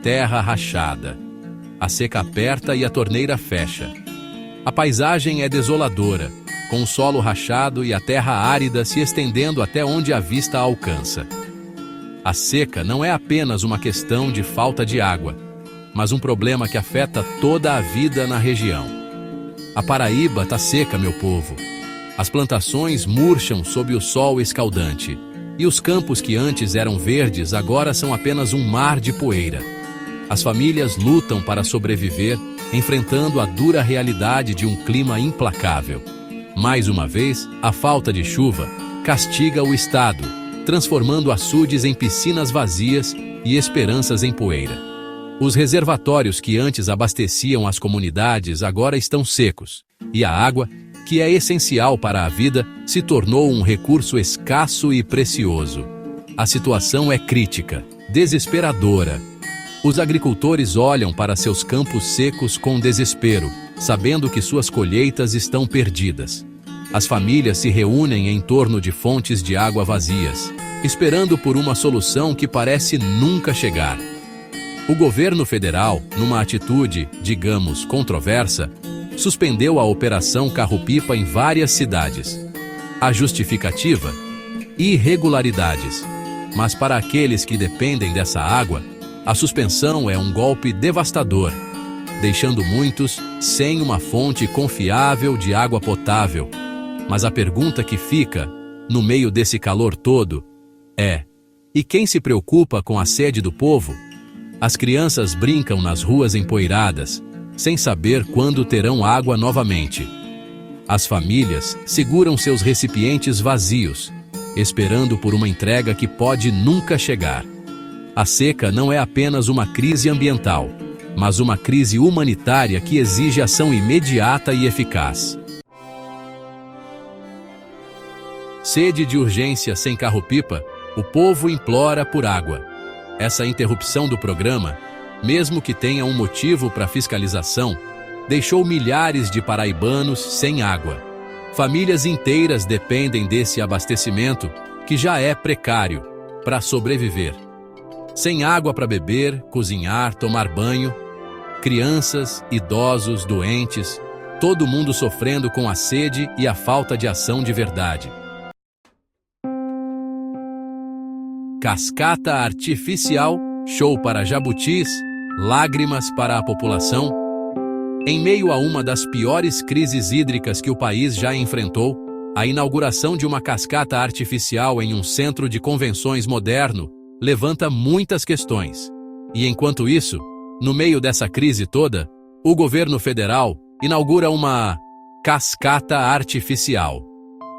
terra rachada. A seca aperta e a torneira fecha. A paisagem é desoladora, com o solo rachado e a terra árida se estendendo até onde a vista alcança. A seca não é apenas uma questão de falta de água, mas um problema que afeta toda a vida na região. A Paraíba está seca, meu povo. As plantações murcham sob o sol escaldante, e os campos que antes eram verdes agora são apenas um mar de poeira. As famílias lutam para sobreviver, enfrentando a dura realidade de um clima implacável. Mais uma vez, a falta de chuva castiga o estado, transformando açudes em piscinas vazias e esperanças em poeira. Os reservatórios que antes abasteciam as comunidades agora estão secos, e a água, que é essencial para a vida, se tornou um recurso escasso e precioso. A situação é crítica, desesperadora. Os agricultores olham para seus campos secos com desespero, sabendo que suas colheitas estão perdidas. As famílias se reúnem em torno de fontes de água vazias, esperando por uma solução que parece nunca chegar. O governo federal, numa atitude, digamos, controversa, suspendeu a Operação Carro-Pipa em várias cidades. A justificativa? Irregularidades. Mas para aqueles que dependem dessa água, a suspensão é um golpe devastador, deixando muitos sem uma fonte confiável de água potável. Mas a pergunta que fica, no meio desse calor todo, é: e quem se preocupa com a sede do povo? As crianças brincam nas ruas empoeiradas, sem saber quando terão água novamente. As famílias seguram seus recipientes vazios, esperando por uma entrega que pode nunca chegar. A seca não é apenas uma crise ambiental, mas uma crise humanitária que exige ação imediata e eficaz. Sede de urgência sem carro-pipa, o povo implora por água. Essa interrupção do programa, mesmo que tenha um motivo para fiscalização, deixou milhares de paraibanos sem água. Famílias inteiras dependem desse abastecimento, que já é precário, para sobreviver. Sem água para beber, cozinhar, tomar banho, crianças, idosos, doentes, todo mundo sofrendo com a sede e a falta de ação de verdade. Cascata artificial, show para jabutis, lágrimas para a população. Em meio a uma das piores crises hídricas que o país já enfrentou, a inauguração de uma cascata artificial em um centro de convenções moderno levanta muitas questões. E enquanto isso, no meio dessa crise toda, o governo federal inaugura uma cascata artificial.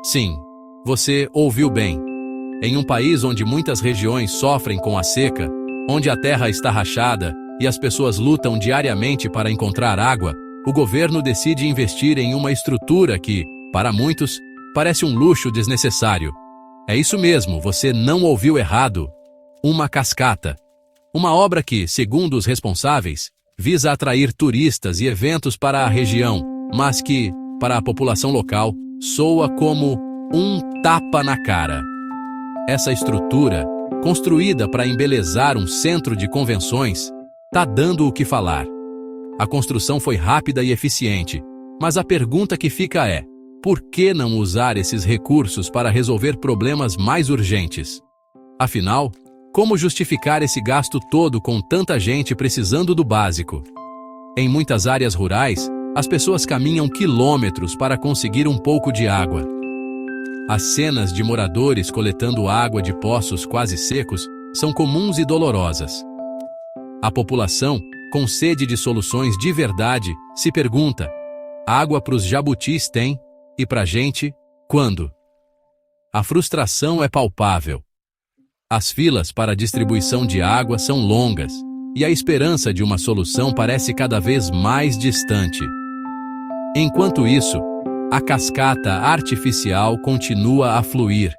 Sim, você ouviu bem. Em um país onde muitas regiões sofrem com a seca, onde a terra está rachada e as pessoas lutam diariamente para encontrar água, o governo decide investir em uma estrutura que, para muitos, parece um luxo desnecessário. É isso mesmo, você não ouviu errado. Uma cascata. Uma obra que, segundo os responsáveis, visa atrair turistas e eventos para a região, mas que, para a população local, soa como um tapa na cara. Essa estrutura, construída para embelezar um centro de convenções, está dando o que falar. A construção foi rápida e eficiente, mas a pergunta que fica é: por que não usar esses recursos para resolver problemas mais urgentes? Afinal, como justificar esse gasto todo com tanta gente precisando do básico? Em muitas áreas rurais, as pessoas caminham quilômetros para conseguir um pouco de água. As cenas de moradores coletando água de poços quase secos são comuns e dolorosas. A população, com sede de soluções de verdade, se pergunta: água para os jabutis tem? E para a gente, quando? A frustração é palpável. As filas para a distribuição de água são longas, e a esperança de uma solução parece cada vez mais distante. Enquanto isso, a cascata artificial continua a fluir,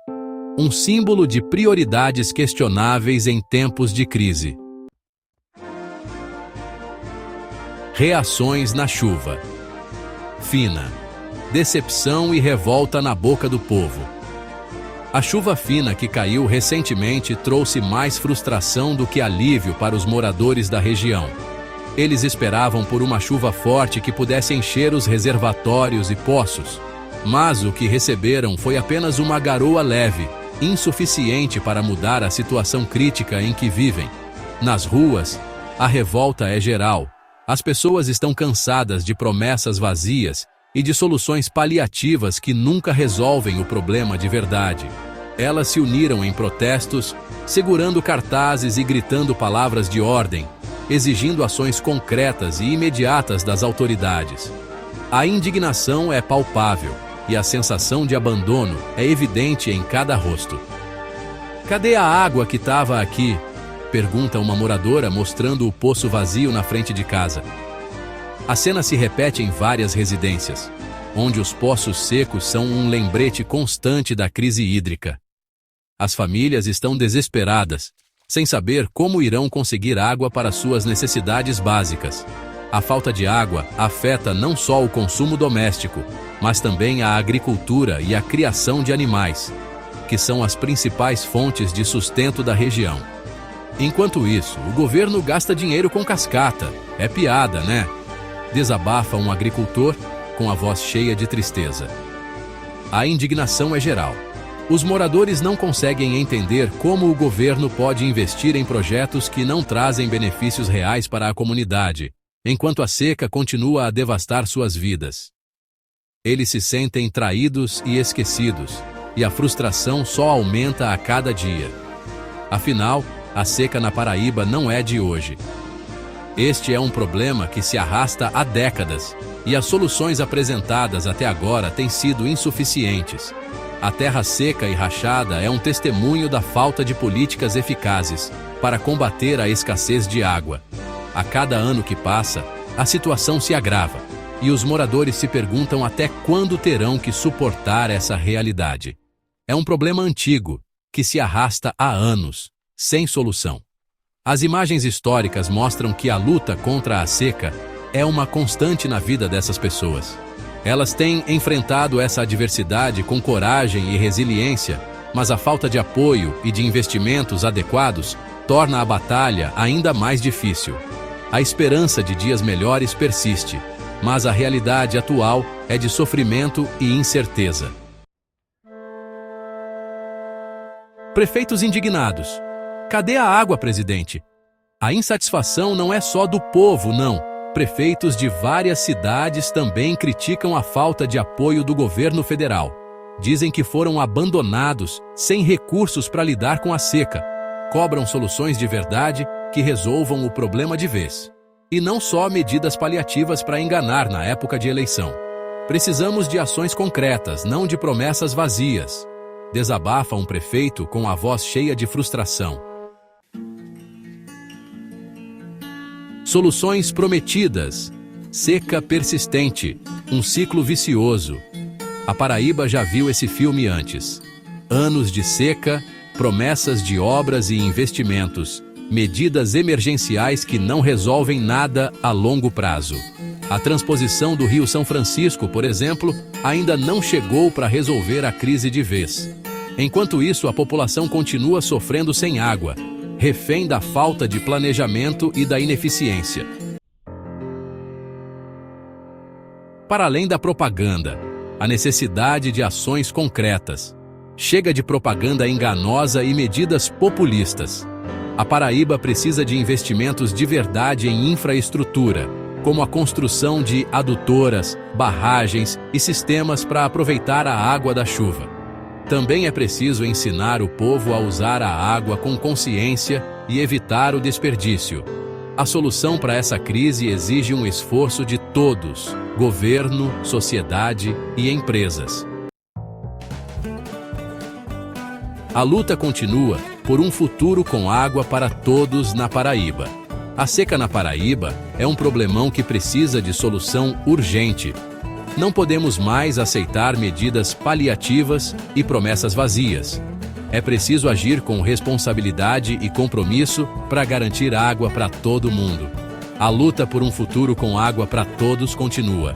um símbolo de prioridades questionáveis em tempos de crise. Reações na chuva. Fina. Decepção e revolta na boca do povo. A chuva fina que caiu recentemente trouxe mais frustração do que alívio para os moradores da região. Eles esperavam por uma chuva forte que pudesse encher os reservatórios e poços. Mas o que receberam foi apenas uma garoa leve, insuficiente para mudar a situação crítica em que vivem. Nas ruas, a revolta é geral. As pessoas estão cansadas de promessas vazias e de soluções paliativas que nunca resolvem o problema de verdade. Elas se uniram em protestos, segurando cartazes e gritando palavras de ordem, exigindo ações concretas e imediatas das autoridades. A indignação é palpável e a sensação de abandono é evidente em cada rosto. "Cadê a água que estava aqui?" pergunta uma moradora mostrando o poço vazio na frente de casa. A cena se repete em várias residências, onde os poços secos são um lembrete constante da crise hídrica. As famílias estão desesperadas, sem saber como irão conseguir água para suas necessidades básicas. A falta de água afeta não só o consumo doméstico, mas também a agricultura e a criação de animais, que são as principais fontes de sustento da região. Enquanto isso, o governo gasta dinheiro com cascata. É piada, né? Desabafa um agricultor com a voz cheia de tristeza. A indignação é geral. Os moradores não conseguem entender como o governo pode investir em projetos que não trazem benefícios reais para a comunidade, enquanto a seca continua a devastar suas vidas. Eles se sentem traídos e esquecidos, e a frustração só aumenta a cada dia. Afinal, a seca na Paraíba não é de hoje. Este é um problema que se arrasta há décadas, e as soluções apresentadas até agora têm sido insuficientes. A terra seca e rachada é um testemunho da falta de políticas eficazes para combater a escassez de água. A cada ano que passa, a situação se agrava, e os moradores se perguntam até quando terão que suportar essa realidade. É um problema antigo, que se arrasta há anos, sem solução. As imagens históricas mostram que a luta contra a seca é uma constante na vida dessas pessoas. Elas têm enfrentado essa adversidade com coragem e resiliência, mas a falta de apoio e de investimentos adequados torna a batalha ainda mais difícil. A esperança de dias melhores persiste, mas a realidade atual é de sofrimento e incerteza. Prefeitos indignados. Cadê a água, presidente? A insatisfação não é só do povo, não. Prefeitos de várias cidades também criticam a falta de apoio do governo federal. Dizem que foram abandonados, sem recursos para lidar com a seca. Cobram soluções de verdade que resolvam o problema de vez. E não só medidas paliativas para enganar na época de eleição. Precisamos de ações concretas, não de promessas vazias. Desabafa um prefeito com a voz cheia de frustração. Soluções prometidas. Seca persistente. Um ciclo vicioso. A Paraíba já viu esse filme antes. Anos de seca, promessas de obras e investimentos, medidas emergenciais que não resolvem nada a longo prazo. A transposição do Rio São Francisco, por exemplo, ainda não chegou para resolver a crise de vez. Enquanto isso, a população continua sofrendo sem água, refém da falta de planejamento e da ineficiência. Para além da propaganda, a necessidade de ações concretas. Chega de propaganda enganosa e medidas populistas. A Paraíba precisa de investimentos de verdade em infraestrutura, como a construção de adutoras, barragens e sistemas para aproveitar a água da chuva. Também é preciso ensinar o povo a usar a água com consciência e evitar o desperdício. A solução para essa crise exige um esforço de todos, governo, sociedade e empresas. A luta continua por um futuro com água para todos na Paraíba. A seca na Paraíba é um problemão que precisa de solução urgente. Não podemos mais aceitar medidas paliativas e promessas vazias. É preciso agir com responsabilidade e compromisso para garantir água para todo mundo. A luta por um futuro com água para todos continua.